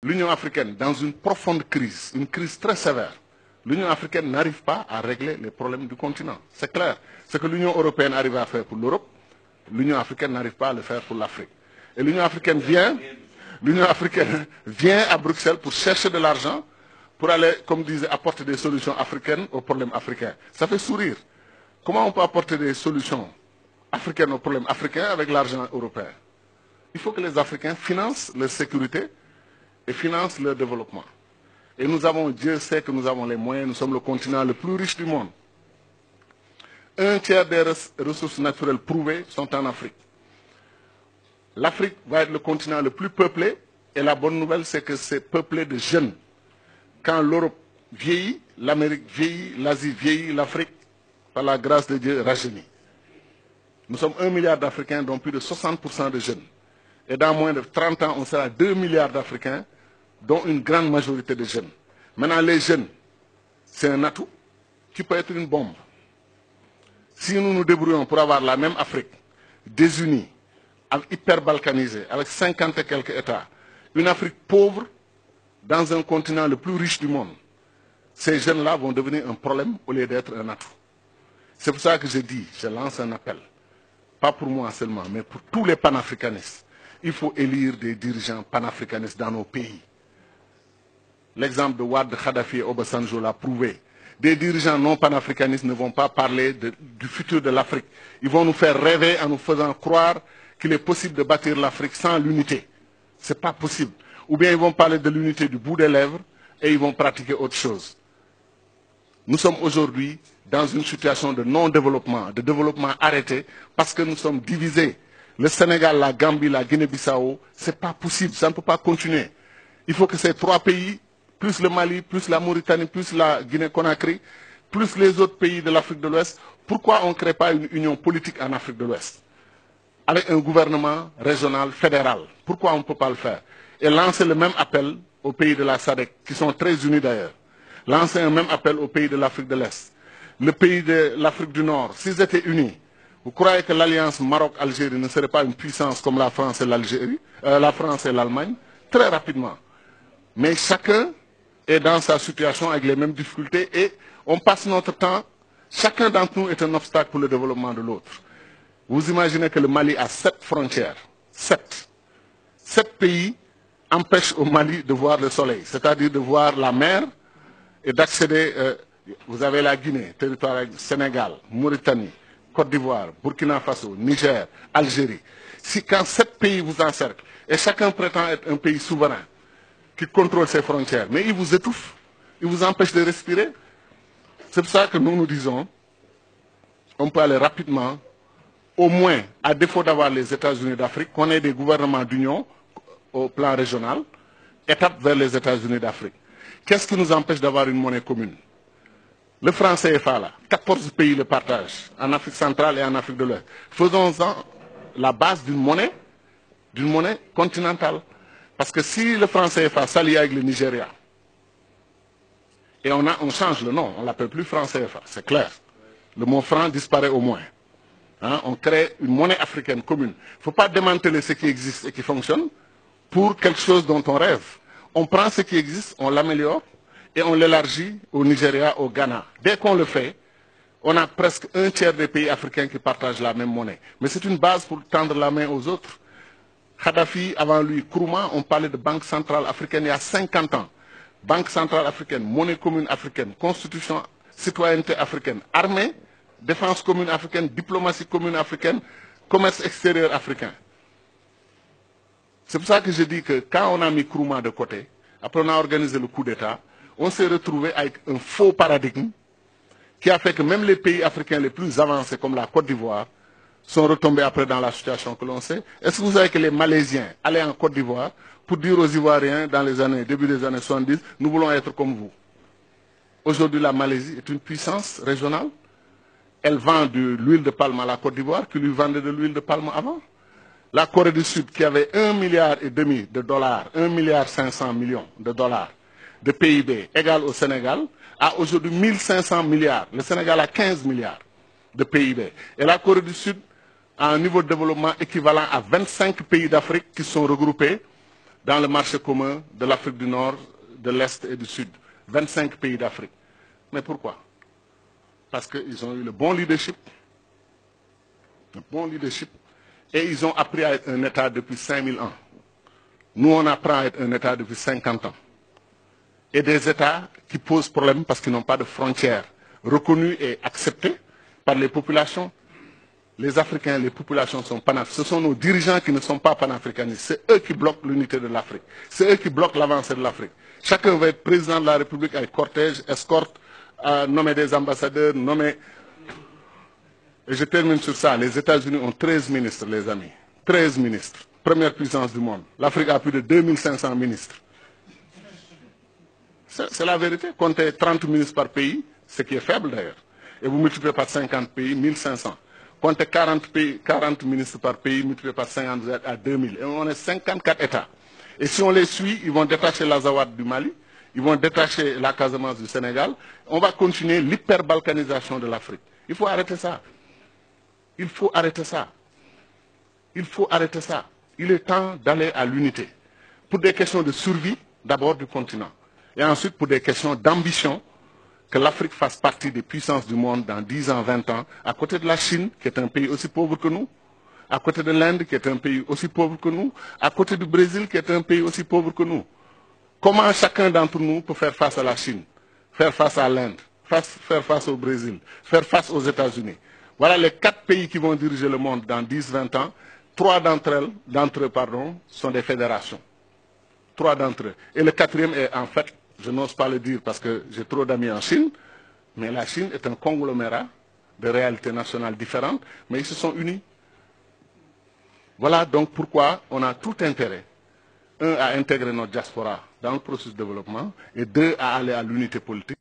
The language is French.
L'Union africaine, dans une profonde crise, une crise très sévère, l'Union africaine n'arrive pas à régler les problèmes du continent. C'est clair. Ce que l'Union européenne arrive à faire pour l'Europe, l'Union africaine n'arrive pas à le faire pour l'Afrique. Et l'Union africaine vient à Bruxelles pour chercher de l'argent, pour aller, comme disait, apporter des solutions africaines aux problèmes africains. Ça fait sourire. Comment on peut apporter des solutions africaines aux problèmes africains avec l'argent européen? Il faut que les Africains financent leur sécurité et financent leur développement. Et nous avons, Dieu sait que nous avons les moyens, nous sommes le continent le plus riche du monde. Un tiers des ressources naturelles prouvées sont en Afrique. L'Afrique va être le continent le plus peuplé, et la bonne nouvelle, c'est que c'est peuplé de jeunes. Quand l'Europe vieillit, l'Amérique vieillit, l'Asie vieillit, l'Afrique, par la grâce de Dieu, rajeunit. Nous sommes 1 milliard d'Africains, dont plus de 60% de jeunes. Et dans moins de 30 ans, on sera 2 milliards d'Africains, dont une grande majorité de jeunes. Maintenant, les jeunes, c'est un atout qui peut être une bombe. Si nous nous débrouillons pour avoir la même Afrique, désunie, hyper balkanisée, avec 50 et quelques États, une Afrique pauvre dans un continent le plus riche du monde, ces jeunes-là vont devenir un problème au lieu d'être un atout. C'est pour ça que je lance un appel, pas pour moi seulement, mais pour tous les panafricanistes. Il faut élire des dirigeants panafricanistes dans nos pays. L'exemple de Wade, Kadhafi et Obasanjo l'a prouvé. Des dirigeants non panafricanistes ne vont pas parler du futur de l'Afrique. Ils vont nous faire rêver en nous faisant croire qu'il est possible de bâtir l'Afrique sans l'unité. Ce n'est pas possible. Ou bien ils vont parler de l'unité du bout des lèvres et ils vont pratiquer autre chose. Nous sommes aujourd'hui dans une situation de non-développement, de développement arrêté, parce que nous sommes divisés. Le Sénégal, la Gambie, la Guinée-Bissau, ce n'est pas possible, ça ne peut pas continuer. Il faut que ces trois pays, plus le Mali, plus la Mauritanie, plus la Guinée-Conakry, plus les autres pays de l'Afrique de l'Ouest, pourquoi on ne crée pas une union politique en Afrique de l'Ouest avec un gouvernement régional, fédéral? Pourquoi on ne peut pas le faire? Et lancer le même appel aux pays de la SADC, qui sont très unis d'ailleurs. Lancer un même appel aux pays de l'Afrique de l'Est. Le pays de l'Afrique du Nord, s'ils étaient unis, vous croyez que l'alliance Maroc-Algérie ne serait pas une puissance comme la France et l'Algérie, la France et l'Allemagne? Très rapidement. Mais chacun est dans sa situation avec les mêmes difficultés et on passe notre temps, chacun d'entre nous est un obstacle pour le développement de l'autre. Vous imaginez que le Mali a 7 frontières. 7. 7 pays empêchent au Mali de voir le soleil, c'est-à-dire de voir la mer et d'accéder. Vous avez la Guinée, territoire Sénégal, Mauritanie, Côte d'Ivoire, Burkina Faso, Niger, Algérie. Si quand 7 pays vous encerclent et chacun prétend être un pays souverain qui contrôle ses frontières, mais il vous étouffe, il vous empêche de respirer. C'est pour ça que nous disons, on peut aller rapidement, au moins, à défaut d'avoir les États-Unis d'Afrique, qu'on ait des gouvernements d'union au plan régional, étape vers les États-Unis d'Afrique. Qu'est-ce qui nous empêche d'avoir une monnaie commune? Le franc CFA, là, 14 pays le partagent, en Afrique centrale et en Afrique de l'Ouest. Faisons-en la base d'une monnaie continentale. Parce que si le franc CFA s'allie avec le Nigeria, et on change le nom, on ne l'appelle plus franc CFA, c'est clair. Le mot franc disparaît au moins. Hein, on crée une monnaie africaine commune. Il ne faut pas démanteler ce qui existe et qui fonctionne pour quelque chose dont on rêve. On prend ce qui existe, on l'améliore et on l'élargit au Nigeria, au Ghana. Dès qu'on le fait, on a presque un tiers des pays africains qui partagent la même monnaie. Mais c'est une base pour tendre la main aux autres. Kadhafi, avant lui, Nkrumah, on parlait de Banque centrale africaine il y a 50 ans. Banque centrale africaine, monnaie commune africaine, constitution, citoyenneté africaine, armée, défense commune africaine, diplomatie commune africaine, commerce extérieur africain. C'est pour ça que je dis que quand on a mis Nkrumah de côté, après on a organisé le coup d'État, on s'est retrouvé avec un faux paradigme qui a fait que même les pays africains les plus avancés comme la Côte d'Ivoire sont retombés après dans la situation que l'on sait. Est-ce que vous savez que les Malaisiens allaient en Côte d'Ivoire pour dire aux Ivoiriens dans les début des années 70, nous voulons être comme vous? Aujourd'hui, la Malaisie est une puissance régionale. Elle vend de l'huile de palme à la Côte d'Ivoire qui lui vendait de l'huile de palme avant. La Corée du Sud, qui avait 1,5 milliard de dollars, 1,5 milliard de dollars de PIB égal au Sénégal, a aujourd'hui 1500 milliards. Le Sénégal a 15 milliards de PIB. Et la Corée du Sud a un niveau de développement équivalent à 25 pays d'Afrique qui sont regroupés dans le marché commun de l'Afrique du Nord, de l'Est et du Sud. 25 pays d'Afrique. Mais pourquoi? Parce qu'ils ont eu le bon leadership, et ils ont appris à être un État depuis 5000 ans. Nous, on apprend à être un État depuis 50 ans. Et des États qui posent problème parce qu'ils n'ont pas de frontières reconnues et acceptées par les populations. Les Africains, les populations sont panafricanistes. Ce sont nos dirigeants qui ne sont pas panafricanistes. C'est eux qui bloquent l'unité de l'Afrique. C'est eux qui bloquent l'avancée de l'Afrique. Chacun veut être président de la République avec cortège, escorte, nommer des ambassadeurs, nommer... Et je termine sur ça. Les États-Unis ont 13 ministres, les amis. 13 ministres. Première puissance du monde. L'Afrique a plus de 2500 ministres. C'est la vérité. Comptez 30 ministres par pays, ce qui est faible d'ailleurs. Et vous multipliez par 50 pays, 1500. Comptez 40 ministres par pays, multiplié par 50, vous êtes à 2000. Et on est 54 États. Et si on les suit, ils vont détacher l'Azawad du Mali, ils vont détacher la Casamance du Sénégal. On va continuer l'hyperbalkanisation de l'Afrique. Il faut arrêter ça. Il faut arrêter ça. Il faut arrêter ça. Il est temps d'aller à l'unité. Pour des questions de survie, d'abord du continent. Et ensuite pour des questions d'ambition, que l'Afrique fasse partie des puissances du monde dans 10 ans, 20 ans, à côté de la Chine, qui est un pays aussi pauvre que nous, à côté de l'Inde, qui est un pays aussi pauvre que nous, à côté du Brésil, qui est un pays aussi pauvre que nous. Comment chacun d'entre nous peut faire face à la Chine, faire face à l'Inde, faire face au Brésil, faire face aux États-Unis? Voilà les 4 pays qui vont diriger le monde dans 10, 20 ans. 3 d'entre eux, sont des fédérations. 3 d'entre eux. Et le 4e est en fait, je n'ose pas le dire parce que j'ai trop d'amis en Chine, mais la Chine est un conglomérat de réalités nationales différentes, mais ils se sont unis. Voilà donc pourquoi on a tout intérêt, 1, à intégrer notre diaspora dans le processus de développement, et 2, à aller à l'unité politique.